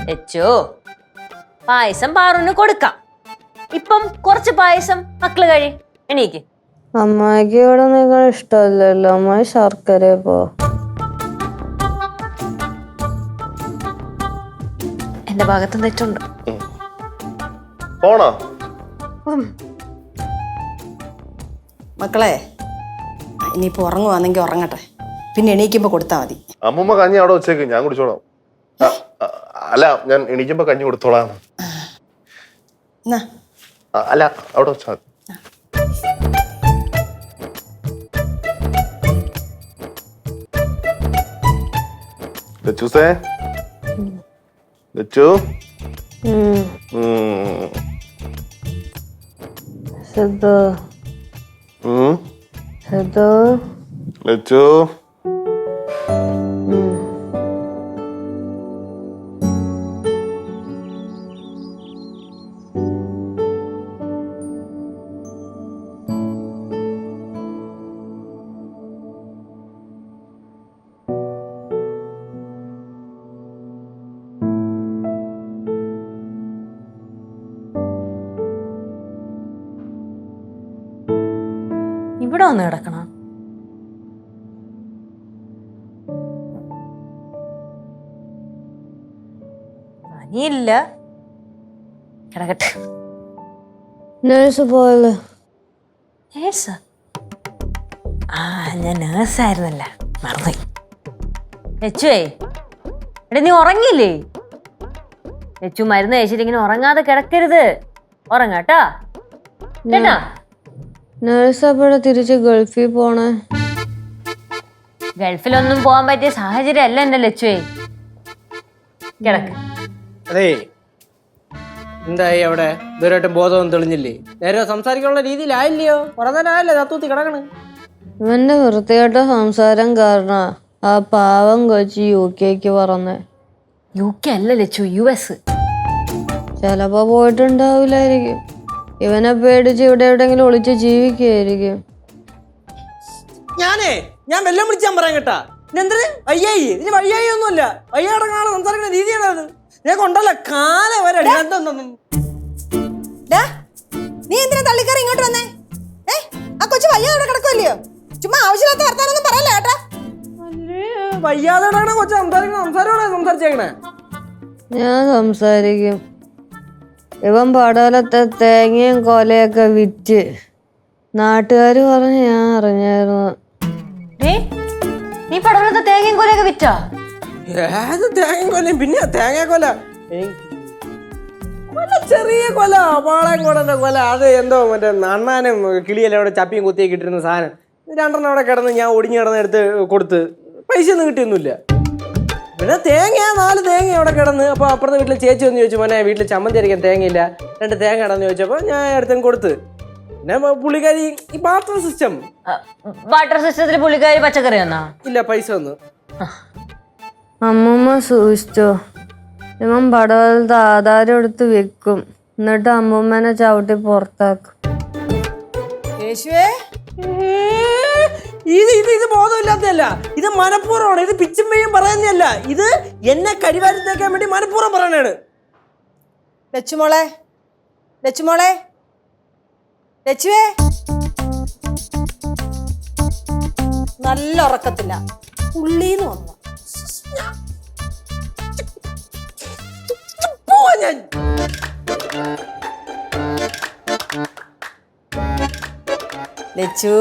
ലച്ചു പായസം പാറുന് കൊടുക്കാം. ഇപ്പം കുറച്ച് പായസം മക്കള് കഴി. എണീക്ക്. അമ്മായിക്ക് ഇവിടെ നിങ്ങൾ ഇഷ്ടമല്ലല്ലോ. അമ്മായി ശർക്കര പോ. എന്റെ ഭാഗത്ത് തെറ്റുണ്ട്. പോണോ മക്കളെ? ഇനിയിപ്പോ ഉറങ്ങുവാണെങ്കിൽ ഉറങ്ങട്ടെ, പിന്നെ എണീക്കുമ്പോ കൊടുത്താ മതി. അമ്മൂമ്മ കഞ്ഞി അവിടെ വെച്ചേക്ക്, ഞാൻ കുടിച്ചോളാം. അല്ല, ഞാൻ എണീക്കുമ്പോ കഞ്ഞി കൊടുത്തോളാം. അല്ല, അവിടെ വെച്ചാ മതി. ലച്ചൂസേ, ലച്ചു സിദ്ധു സിദ്ധു ലച്ചു ഇവിടെ വന്ന് കിടക്കണം. പനിയില്ല, കിടക്കട്ടെ. നേഴ്സ് പോയല്ലോ. നേഴ്സ്? ആ, ഞാൻ നേഴ്സായിരുന്നല്ല, മറന്നുപോയി. ലച്ചുവേ, എടാ നീ ഉറങ്ങിയില്ലേ? ലച്ചു മരുന്ന് കഴിച്ചിട്ട് ഇങ്ങനെ ഉറങ്ങാതെ കിടക്കരുത്. ഉറങ്ങാട്ടാ കേട്ടാ. നേഴ്സ് അപ്പോഴെ തിരിച്ച് ഗൾഫിൽ പോണേ. ഗൾഫിലൊന്നും പോകാൻ പറ്റിയ സാഹചര്യം അല്ല എന്റെ ലച്ചുവേ. കിടക്ക്. അതെ, എന്തായി അവിടെ? ഇതുവരെയായിട്ടും ബോധമൊന്നും തെളിഞ്ഞില്ലേ? നേരെ സംസാരിക്കാനുള്ള രീതിയിലായില്ലയോ? പറഞ്ഞാലല്ലേ തത്തൂത്തി കിടക്കണ്. ഇവന്റെ വൃത്തികെട്ട സംസാരം കാരണം ആ പാവം കൊച്ചി UK പറഞ്ഞേ. UK അല്ല ലച്ചു, US. ചിലപ്പോ പോയിട്ടുണ്ടാവില്ലായിരിക്കും. ഇവനെ പേടിച്ച് ഇവിടെ എവിടെങ്കിലും ഒളിച്ച് ജീവിക്കുകയായിരിക്കും. ഞാൻ വെല്ലം വിളിച്ചാൻ പറയാൻ കേട്ടാ. എന്തിന് വയ്യായി? ഇനി വയ്യായി ഒന്നുമില്ല. വയ്യാടങ്ങാളെ സംസാരിക്കുന്ന രീതിയാണ് അത്. ഞാൻ കൊണ്ടല്ല കാലം വരെ. നീ എന്തിനാ തള്ളിക്കറി ഇങ്ങോട്ട് വന്നേ? ആ കൊച്ചു വയ്യാതെ കിടക്കുമല്ലയോ? ചുമ്മാ ആവശ്യമില്ലാത്ത വർത്താനൊന്നും പറയല്ല കേട്ടാ. വയ്യാതെ കൊച്ചു സംസാരിക്കണ സംസാരമാണ് സംസാരിച്ചേക്കണേ. ഞാൻ സംസാരിക്കും. ഇവൻ പടവലത്തെ തേങ്ങയും കൊലയൊക്കെ വിറ്റ് നാട്ടുകാര് പറഞ്ഞ് ഞാൻ അറിഞ്ഞായിരുന്നു. നീ പടവലത്തെ തേങ്ങയും കൊലയൊക്കെ വിറ്റാ? ഏത് തേങ്ങയും കൊലയും? പിന്നെ തേങ്ങ കൊല, ചെറിയ കൊല, പാളയംകോടന്റെ കൊല. അത് എന്തോ മറ്റേ അണ്ണാനും കിളിയെല്ലാം അവിടെ ചപ്പിയും കുത്തിയൊക്കെ ഇട്ടിരുന്ന സാധനം. 2 അവിടെ കിടന്ന് ഞാൻ ഒടിഞ്ഞു കിടന്ന് എടുത്ത് കൊടുത്ത് പൈസ ഒന്നും കിട്ടിയൊന്നുമില്ല. പിന്നെ തേങ്ങ 4 തേങ്ങ അവിടെ കിടന്ന്. അപ്പോൾ അപ്പുറത്തെ വീട്ടിൽ ചേച്ചി വന്ന് ചോദിച്ചു, മോനെ വീട്ടിൽ ചമ്മന്തി അരയ്ക്കാൻ തേങ്ങയില്ല, 2 തേങ്ങ കിടന്ന് ചോദിച്ചപ്പോൾ ഞാൻ അടുത്തും കൊടുത്ത്. പിന്നെ പുള്ളിക്കാരി ഈ ബാർട്ടർ സിസ്റ്റം. വാട്ടർ സിസ്റ്റത്തിൽ പുള്ളിക്കാരി പച്ചക്കറി വന്നാ? ഇല്ല, പൈസ വന്നു. അമ്മൂമ്മ സൂക്ഷിച്ചോ. ഇവൻ പടവലത്തെ ആധാരം എടുത്ത് വെക്കും, എന്നിട്ട് അമ്മൂമ്മനെ ചവിട്ടി പുറത്താക്കും. ഇത് ബോധമില്ലാത്തല്ല, ഇത് മനഃപൂർവ്വമാണ്. ഇത് പിച്ചും പെയ്യും പറയുന്നതല്ല. ഇത് എന്നെ കരിവാരി തേക്കാൻ വേണ്ടി മനഃപൂർവ്വം പറയണാണ്. ലച്ചുമോളെ, ലച്ചുമോളെ, ലച്ചുവേ, നല്ല ഉറക്കത്തില്ല. ഉള്ളീന്ന് വന്നു. ലച്ചു